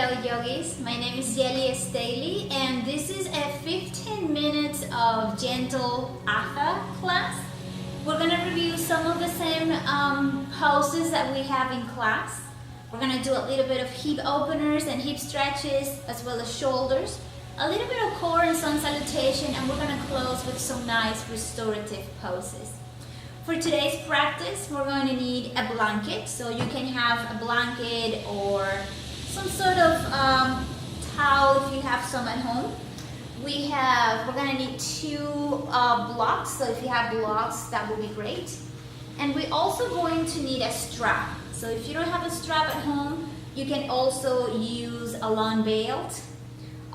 Hello yogis, my name is Jelly Staley and this is a 15 minutes of Gentle Hatha class. We're going to review some of the same poses that we have in class. We're going to do a little bit of hip openers and hip stretches as well as shoulders, a little bit of core and sun salutation, and we're going to close with some nice restorative poses. For today's practice, we're going to need a blanket, so you can have a blanket or some sort of towel if you have some at home. We're going to need two blocks, so if you have blocks, that would be great. And we're also going to need a strap. So if you don't have a strap at home, you can also use a long belt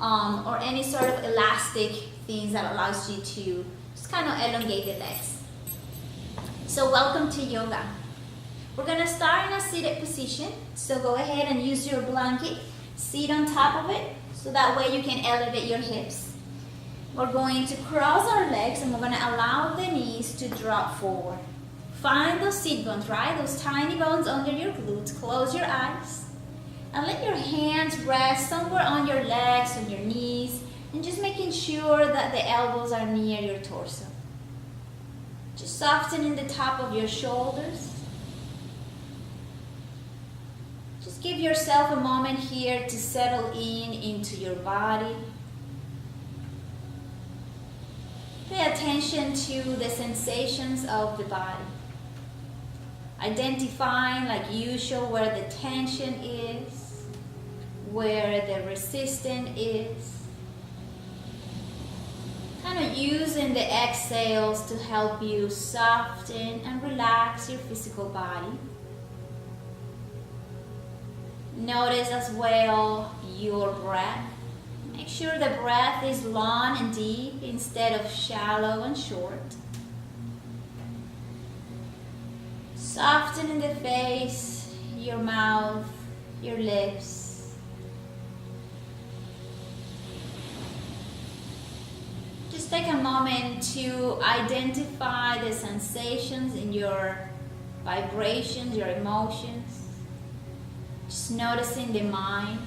or any sort of elastic things that allows you to just kind of elongate the legs. So welcome to yoga. We're going to start in a seated position. So go ahead and use your blanket, sit on top of it, so that way you can elevate your hips. We're going to cross our legs and we're going to allow the knees to drop forward. Find those seat bones, right? Those tiny bones under your glutes. Close your eyes and let your hands rest somewhere on your legs, on your knees, and just making sure that the elbows are near your torso. Just softening the top of your shoulders. Just give yourself a moment here to settle into your body. Pay attention to the sensations of the body. Identifying, like usual, where the tension is, where the resistance is. Kind of using the exhales to help you soften and relax your physical body. Notice as well your breath. Make sure the breath is long and deep instead of shallow and short. Soften in the face, your mouth, your lips. Just take a moment to identify the sensations in your vibrations, your emotions. Just noticing the mind.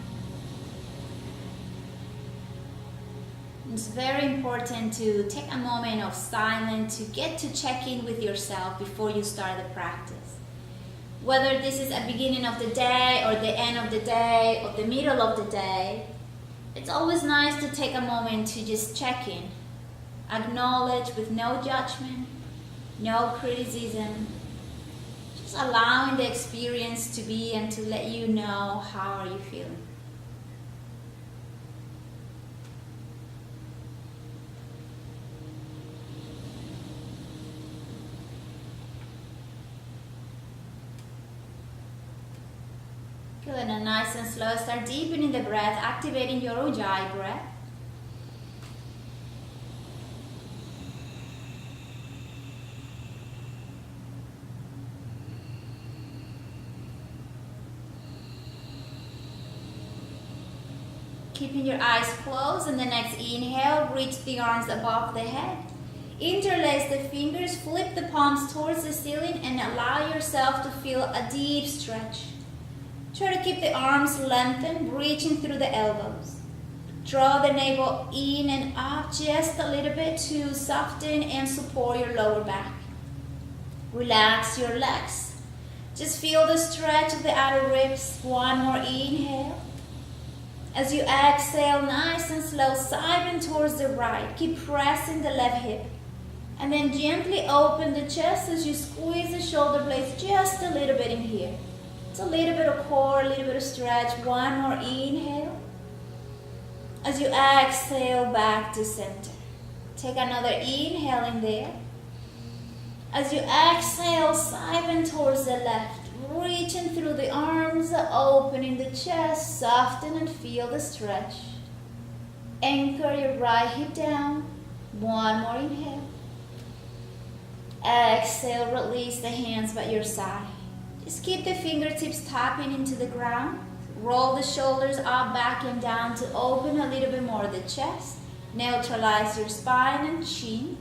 It's very important to take a moment of silence to get to check in with yourself before you start the practice. Whether this is at the beginning of the day or the end of the day or the middle of the day, it's always nice to take a moment to just check in. Acknowledge with no judgment, no criticism, just allowing the experience to be and to let you know how are you feeling. Good, and nice and slow, start deepening the breath, activating your Ujjayi breath. Keeping your eyes closed, and the next inhale, reach the arms above the head. Interlace the fingers, flip the palms towards the ceiling, and allow yourself to feel a deep stretch. Try to keep the arms lengthened, reaching through the elbows. Draw the navel in and up just a little bit to soften and support your lower back. Relax your legs. Just feel the stretch of the outer ribs. One more inhale. As you exhale, nice and slow, side bend towards the right. Keep pressing the left hip. And then gently open the chest as you squeeze the shoulder blades just a little bit in here. It's a little bit of core, a little bit of stretch. One more inhale. As you exhale, back to center. Take another inhale in there. As you exhale, side bend towards the left. Reaching through the arms, opening the chest, soften and feel the stretch. Anchor your right hip down. One more inhale. Exhale, release the hands by your side. Just keep the fingertips tapping into the ground. Roll the shoulders up, back and down to open a little bit more the chest. Neutralize your spine and chin.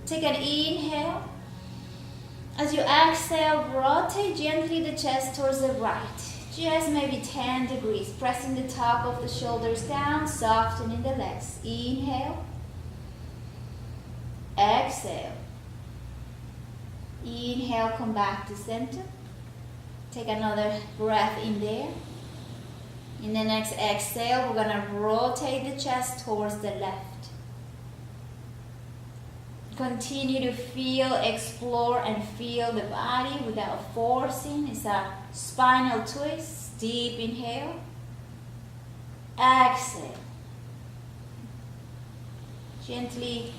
Take an inhale. As you exhale, rotate gently the chest towards the right. just maybe 10 degrees. Pressing the top of the shoulders down, softening the legs. Inhale. Exhale. Inhale, come back to center. Take another breath in there. In the next exhale, we're going to rotate the chest towards the left. Continue to feel, explore, and feel the body without forcing. It's a spinal twist. Deep inhale. Exhale. Gently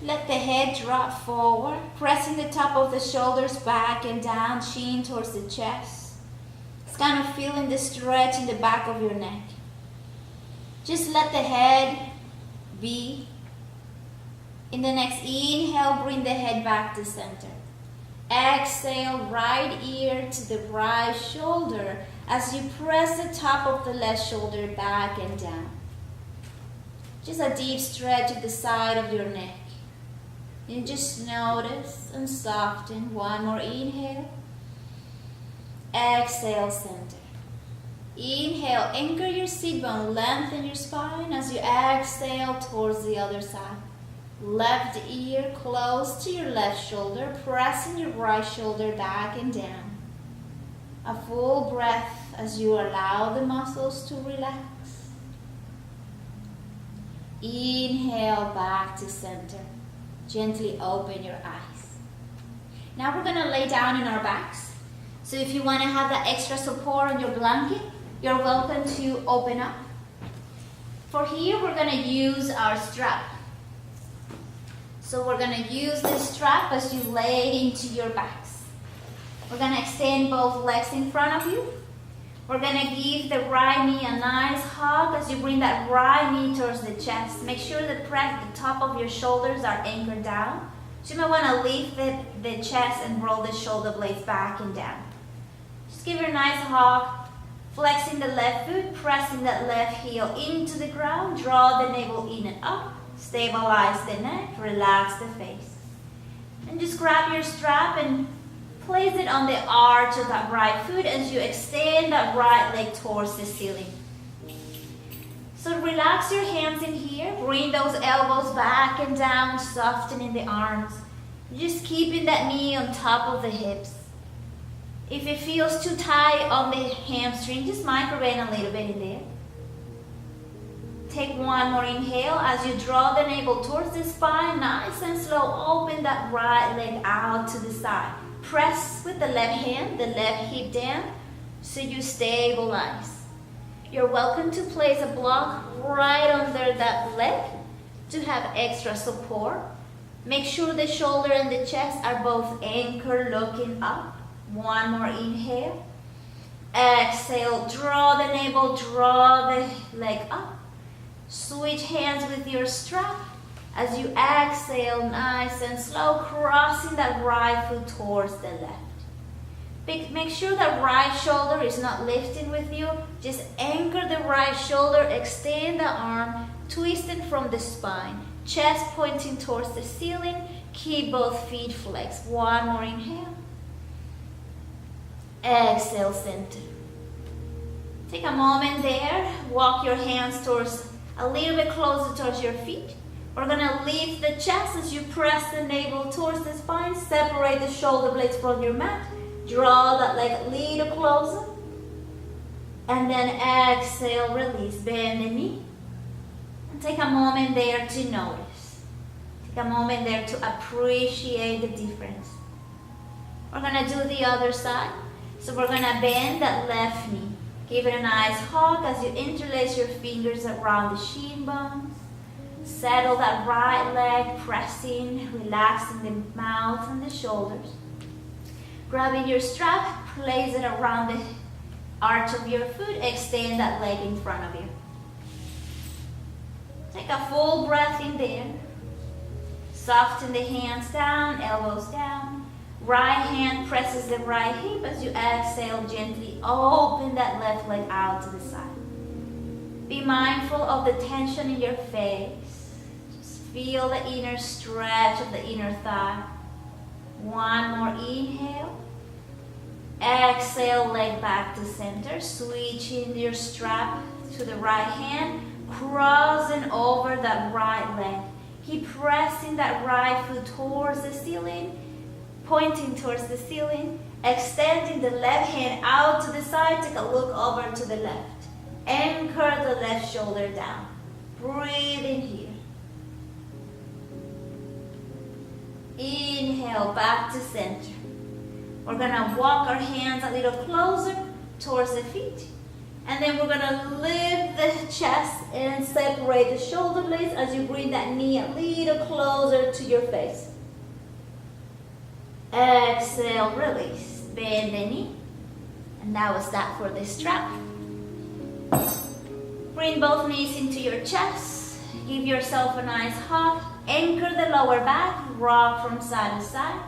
let the head drop forward, pressing the top of the shoulders back and down, chin towards the chest. It's kind of feeling the stretch in the back of your neck. Just let the head be. In the next inhale, bring the head back to center. Exhale, right ear to the right shoulder as you press the top of the left shoulder back and down. Just a deep stretch at the side of your neck. And just notice and soften. One more inhale. Exhale, center. Inhale, anchor your sit bone, lengthen your spine as you exhale towards the other side. Left ear close to your left shoulder, pressing your right shoulder back and down. A full breath as you allow the muscles to relax. Inhale, back to center. Gently open your eyes. Now we're going to lay down in our backs. So if you want to have that extra support on your blanket, you're welcome to open up. For here, we're going to use our strap. So we're going to use this strap as you lay into your backs. We're going to extend both legs in front of you. We're going to give the right knee a nice hug as you bring that right knee towards the chest. Make sure that the top of your shoulders are anchored down. So you might want to lift the chest and roll the shoulder blades back and down. Just give her a nice hug. Flexing the left foot, pressing that left heel into the ground. Draw the navel in and up. Stabilize the neck, relax the face. And just grab your strap and place it on the arch of that right foot as you extend that right leg towards the ceiling. So relax your hands in here. Bring those elbows back and down, softening the arms. Just keeping that knee on top of the hips. If it feels too tight on the hamstring, just microbend a little bit in there. Take one more inhale as you draw the navel towards the spine. Nice and slow. Open that right leg out to the side. Press with the left hand, the left hip down, so you stabilize. You're welcome to place a block right under that leg to have extra support. Make sure the shoulder and the chest are both anchored, looking up. One more inhale. Exhale, draw the navel, draw the leg up. Switch hands with your strap as you exhale, nice and slow, crossing that right foot towards the left. Make sure that right shoulder is not lifting with you. Just anchor the right shoulder, extend the arm, twisting from the spine. Chest pointing towards the ceiling. Keep both feet flexed. One more inhale. Exhale, center. Take a moment there. Walk your hands towards a little bit closer towards your feet. We're going to lift the chest as you press the navel towards the spine. Separate the shoulder blades from your mat. Draw that leg a little closer. And then exhale, release. Bend the knee. And take a moment there to notice. Take a moment there to appreciate the difference. We're going to do the other side. So we're going to bend that left knee. Give it a nice hug as you interlace your fingers around the shin bones. Settle that right leg, pressing, relaxing the mouth and the shoulders. Grabbing your strap, place it around the arch of your foot. Extend that leg in front of you. Take a full breath in there. Soften the hands down, elbows down. Right hand presses the right hip as you exhale, gently open that left leg out to the side. Be mindful of the tension in your face. Just feel the inner stretch of the inner thigh. One more inhale. Exhale, leg back to center. Switching your strap to the right hand. Crossing over that right leg. Keep pressing that right foot towards the ceiling. Pointing towards the ceiling. Extending the left hand out to the side. Take a look over to the left. Anchor the left shoulder down. Breathe in here. Inhale, back to center. We're gonna walk our hands a little closer towards the feet. And then we're gonna lift the chest and separate the shoulder blades as you bring that knee a little closer to your face. Exhale, release. Bend the knee. And that was that for the strap. Bring both knees into your chest. Give yourself a nice hug. Anchor the lower back. Rock from side to side.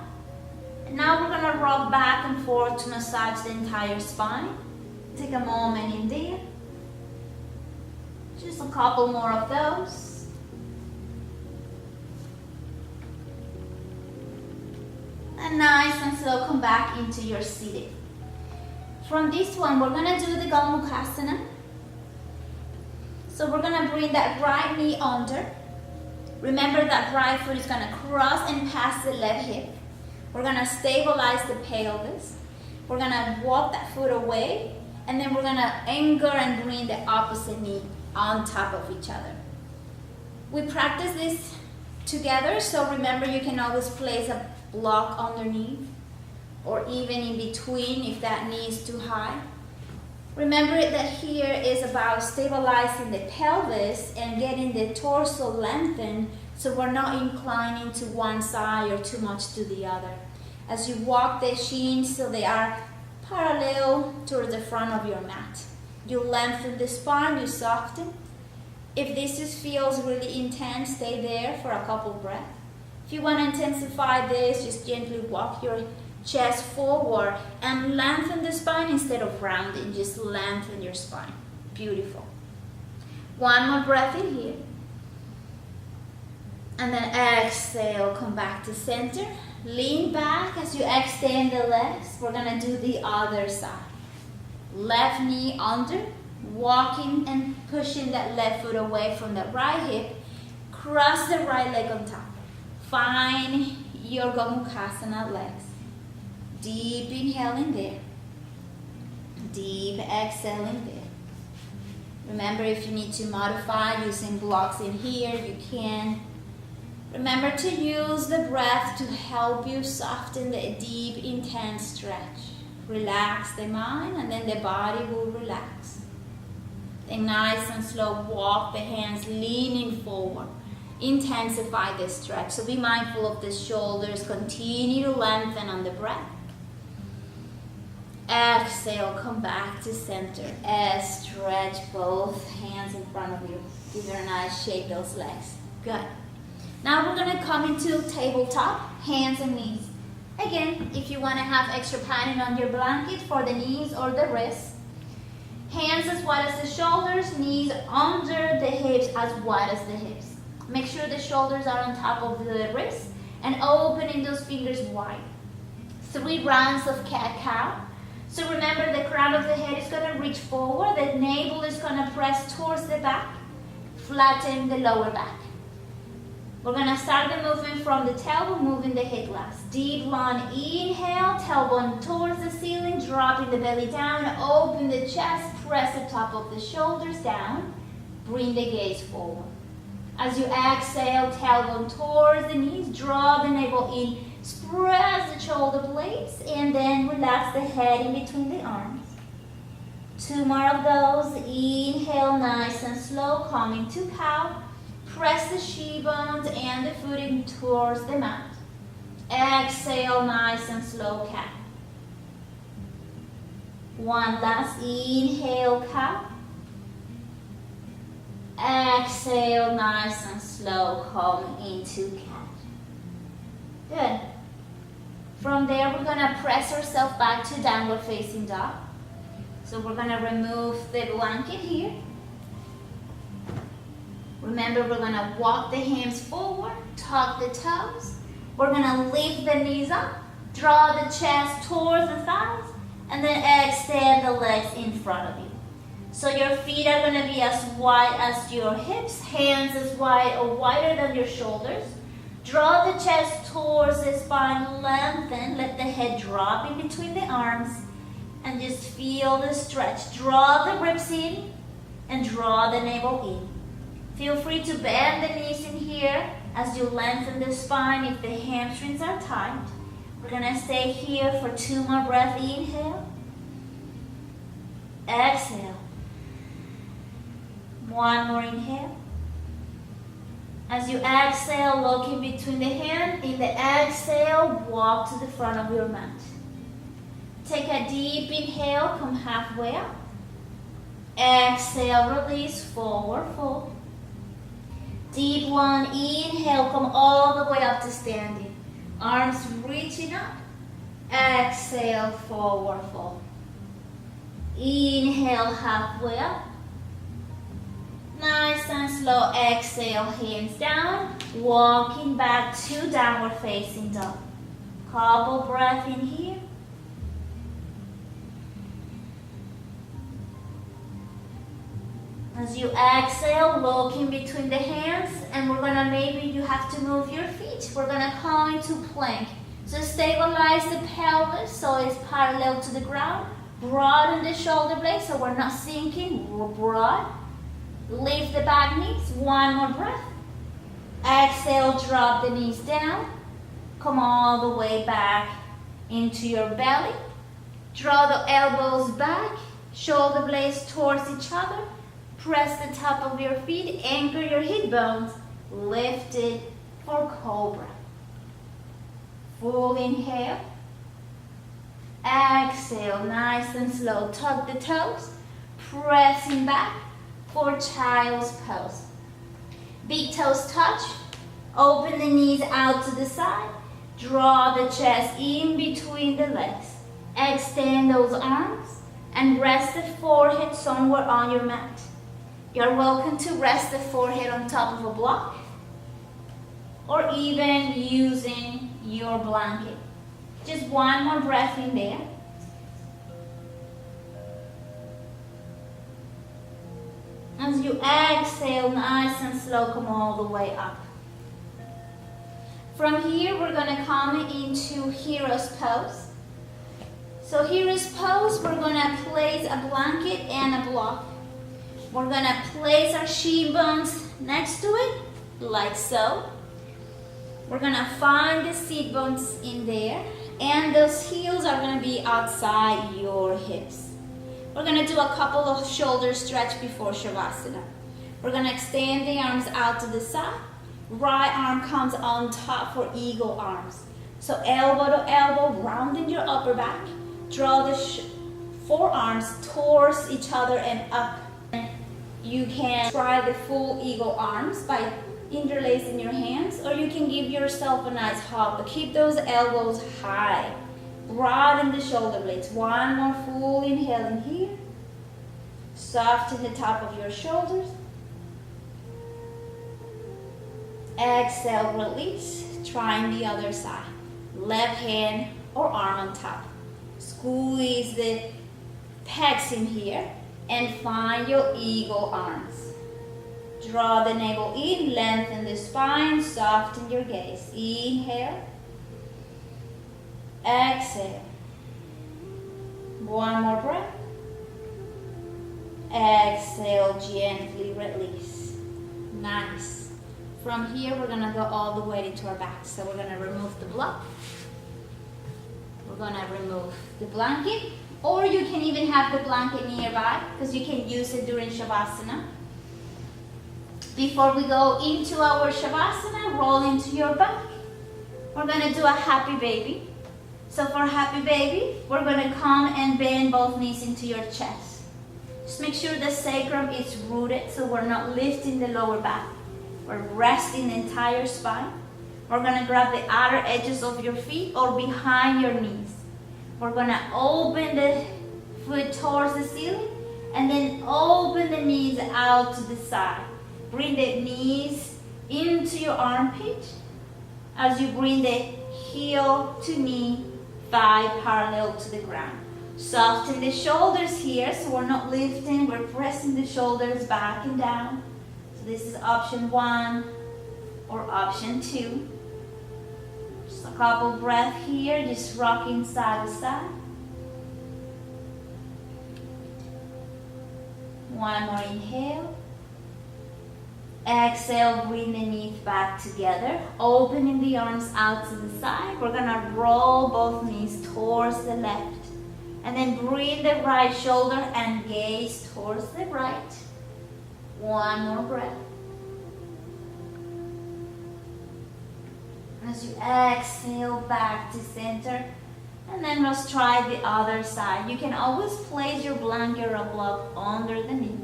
And now we're going to rock back and forth to massage the entire spine. Take a moment in there. Just a couple more of those. And nice and slow, come back into your seated. From this one, we're going to do the Dharmaasana. So we're going to bring that right knee under. Remember that right foot is going to cross and pass the left hip. We're going to stabilize the pelvis. We're going to walk that foot away. And then we're going to anchor and bring the opposite knee on top of each other. We practice this together. So remember, you can always place a block underneath or even in between if that knee is too high. Remember that here is about stabilizing the pelvis and getting the torso lengthened so we're not inclining to one side or too much to the other. As you walk the shins so they are parallel towards the front of your mat. You lengthen the spine, you soften. If this feels really intense, stay there for a couple breaths. If you want to intensify this, just gently walk your chest forward and lengthen the spine instead of rounding. Just lengthen your spine. Beautiful. One more breath in here. And then exhale, come back to center. Lean back as you extend the legs. We're going to do the other side. Left knee under, walking and pushing that left foot away from the right hip. Cross the right leg on top. Find your Dharmaasana legs. Deep inhaling there. Deep exhaling there. Remember, if you need to modify using blocks in here, you can. Remember to use the breath to help you soften the deep, intense stretch. Relax the mind and then the body will relax. Then nice and slow, walk the hands leaning forward. Intensify the stretch. So be mindful of the shoulders. Continue to lengthen on the breath. Exhale, come back to center. Stretch both hands in front of you. Give her a nice shape, those legs. Good. Now we're going to come into tabletop, hands and knees. Again, if you want to have extra padding on your blanket for the knees or the wrists. Hands as wide as the shoulders, knees under the hips as wide as the hips. Make sure the shoulders are on top of the wrists and opening those fingers wide. 3 rounds of CatCow. So remember, the crown of the head is going to reach forward. The navel is going to press towards the back. Flatten the lower back. We're going to start the movement from the tailbone, moving the hip last. Deep long inhale, tailbone towards the ceiling, dropping the belly down, open the chest, press the top of the shoulders down, bring the gaze forward. As you exhale, tailbone towards the knees, draw the navel in, press the shoulder blades, and then relax the head in between the arms. 2 more of those. Inhale, nice and slow, coming to cow. Press the shin bones and the foot in towards the mat. Exhale, nice and slow, cat. 1 last. Inhale, cow. Exhale, nice and slow, come into cat. Good. From there, we're going to press ourselves back to downward facing dog. So we're going to remove the blanket here. Remember, we're going to walk the hands forward, tuck the toes. We're going to lift the knees up, draw the chest towards the thighs, And then extend the legs in front of you. So your feet are going to be as wide as your hips, hands as wide or wider than your shoulders. Draw the chest towards the spine, lengthen, let the head drop in between the arms, and just feel the stretch. Draw the ribs in and draw the navel in. Feel free to bend the knees in here as you lengthen the spine if the hamstrings are tight. We're going to stay here for 2 more breaths. Inhale. Exhale. 1 more inhale. As you exhale, look in between the hands. In the exhale, walk to the front of your mat. Take a deep inhale, come halfway up. Exhale, release, forward fold. Deep one, inhale, come all the way up to standing. Arms reaching up. Exhale, forward fold. Inhale, halfway up. Nice and slow. Exhale, hands down. Walking back to downward facing dog. Couple breath in here. As you exhale, look in between the hands, and we're gonna, maybe you have to move your feet. We're gonna come into plank. So stabilize the pelvis so it's parallel to the ground. Broaden the shoulder blades so we're not sinking. We're broad. Lift the back knees. 1 more breath. Exhale, drop the knees down. Come all the way back into your belly. Draw the elbows back. Shoulder blades towards each other. Press the top of your feet. Anchor your hip bones. Lift it for cobra. Full inhale. Exhale, nice and slow. Tuck the toes. Pressing back for child's pose. Big toes touch. Open the knees out to the side. Draw the chest in between the legs. Extend those arms and rest the forehead somewhere on your mat. You're welcome to rest the forehead on top of a block or even using your blanket. Just 1 more breath in there. As you exhale, nice and slow, come all the way up. From here, we're going to come into hero's pose. So hero's pose, we're going to place a blanket and a block. We're going to place our shin bones next to it, like so. We're going to find the sit bones in there, and those heels are going to be outside your hips. We're going to do a couple of shoulder stretch before Savasana. We're going to extend the arms out to the side. Right arm comes on top for eagle arms. So elbow to elbow, rounding your upper back. Draw the forearms towards each other and up. You can try the full eagle arms by interlacing your hands, or you can give yourself a nice hug, but keep those elbows high. Broaden the shoulder blades. 1 more full inhale in here. Soften the top of your shoulders. Exhale, release. Trying the other side. Left hand or arm on top. Squeeze the pecs in here and find your eagle arms. Draw the navel in, lengthen the spine, soften your gaze. Inhale. Exhale. 1 more breath. Exhale, gently release. Nice. From here, we're going to go all the way into our back. So we're going to remove the block. We're going to remove the blanket. Or you can even have the blanket nearby, because you can use it during Savasana. Before we go into our Savasana, roll into your back. We're going to do a happy baby. So for happy baby, we're going to come and bend both knees into your chest. Just make sure the sacrum is rooted, so we're not lifting the lower back. We're resting the entire spine. We're going to grab the outer edges of your feet or behind your knees. We're going to open the foot towards the ceiling and then open the knees out to the side. Bring the knees into your armpit as you bring the heel to knee, thigh parallel to the ground. Soften the shoulders here, so we're not lifting, we're pressing the shoulders back and down. So this is option 1 or option 2. Just a couple breaths here, just rocking side to side. One more inhale. Exhale, bring the knees back together, opening the arms out to the side. We're gonna roll both knees towards the left. And then bring the right shoulder and gaze towards the right. One more breath. As you exhale back to center. And then let's try the other side. You can always place your blanket or block under the knee.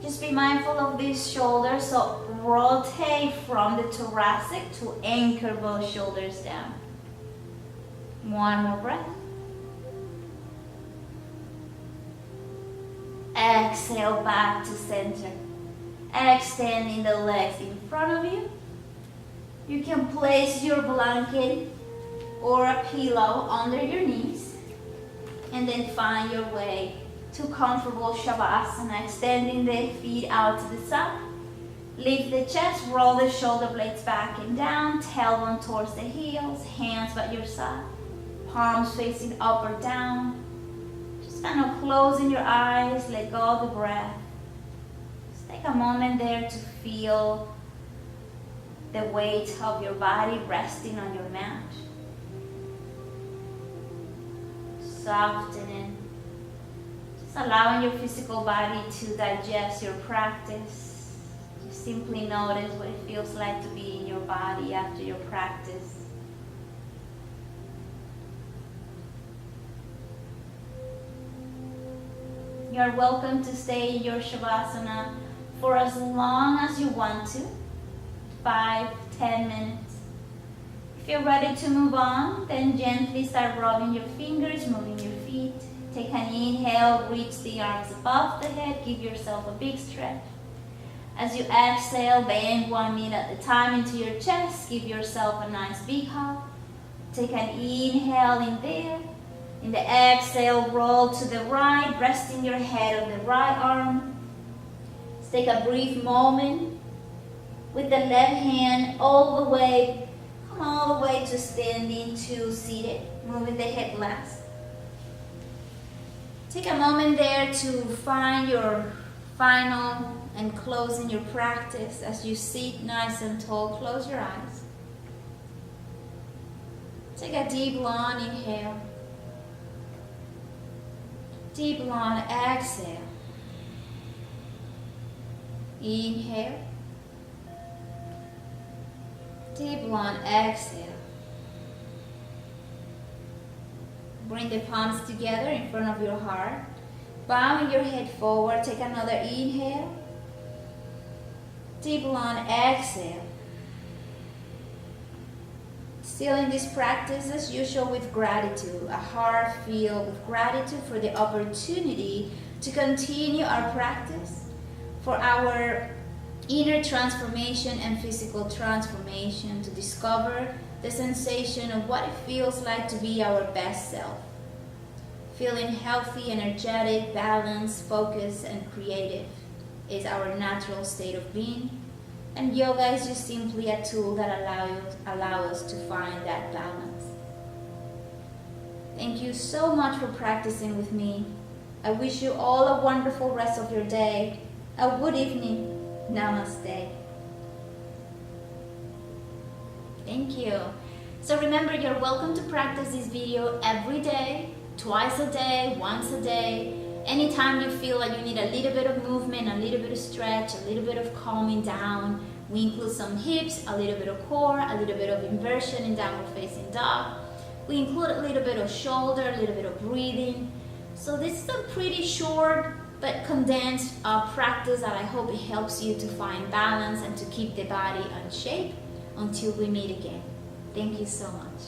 Just be mindful of these shoulders, so rotate from the thoracic to anchor both shoulders down. One more breath. Exhale back to center. Extending the legs in front of you. You can place your blanket or a pillow under your knees and then find your way to comfortable Savasana, extending the feet out to the side. Lift the chest, roll the shoulder blades back and down, tailbone towards the heels, hands by your side, palms facing up or down. Just kind of closing your eyes, let go of the breath. Just take a moment there to feel the weight of your body resting on your mat. Softening. Just allowing your physical body to digest your practice. Just simply notice what it feels like to be in your body after your practice. You're welcome to stay in your Savasana for as long as you want to. 5-10 minutes. If you're ready to move on, then gently start rubbing your fingers, moving your feet. Take an inhale, reach the arms above the head, give yourself a big stretch. As you exhale, bend one knee at a time into your chest, give yourself a nice big hug. Take an inhale in there. In the exhale, roll to the right, resting your head on the right arm. Let's take a brief moment with the left hand all the way to standing to seated, moving the head last. Take a moment there to find your final and closing your practice. As you sit nice and tall, close your eyes. Take a deep, long inhale. Deep, long exhale. Inhale. Deep, long exhale. Bring the palms together in front of your heart. Bowing your head forward. Take another inhale. Deep, long exhale. Still in this practice, as usual, with gratitude. A heart filled with gratitude for the opportunity to continue our practice, for our inner transformation and physical transformation, to discover the sensation of what it feels like to be our best self. Feeling healthy, energetic, balanced, focused, and creative is our natural state of being. And yoga is just simply a tool that allows us to find that balance. Thank you so much for practicing with me. I wish you all a wonderful rest of your day. A good evening. Namaste. Thank you. So remember, you're welcome to practice this video every day, twice a day, once a day. Anytime you feel like you need a little bit of movement, a little bit of stretch, a little bit of calming down. We include some hips, a little bit of core, a little bit of inversion in downward facing dog. We include a little bit of shoulder, a little bit of breathing. So this is a pretty short but condensed practice that I hope it helps you to find balance and to keep the body on shape until we meet again. Thank you so much.